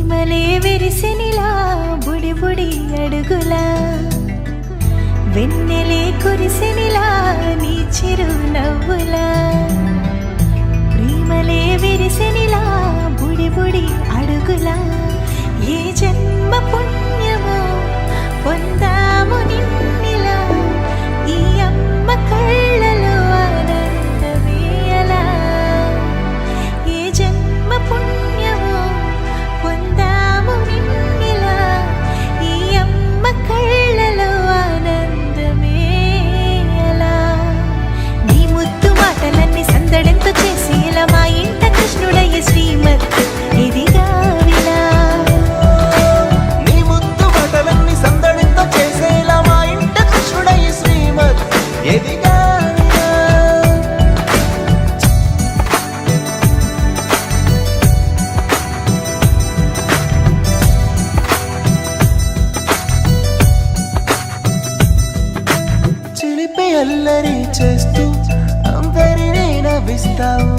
ప్రేమలే విరిసినిలా బుడి బుడి అడుగులా వెన్నెలే కురిసినిలా నీ చిరు నవ్వులా ప్రేమలే విరిసినిలా బుడి బుడి అడుగులా ఏ జన్మ పుణ్యమో పొందాము నిన్నిలా ఈ అమ్మ కళ్ళలో ఆనందమే అలా ఏ జన్మ పుణ్యమో పొందాము నిన్నిలా ఈ అమ్మ కళ్ళలో ఆనందమే అలా నీ ముద్దు మాటలన్నీ సందడంతో చేసి ఇలా మా ఇంట కృష్ణుడయ్య శ్రీమత్ ఇదిగా విలా నీ ముద్దు మాటలన్నీ సందడితో చేసేలా మా ఇంట కృష్ణుడయ్య శ్రీమత్ ఎదిగా చిలిపి అల్లరి చేస్తూ అందరినీ నవ్విస్తావు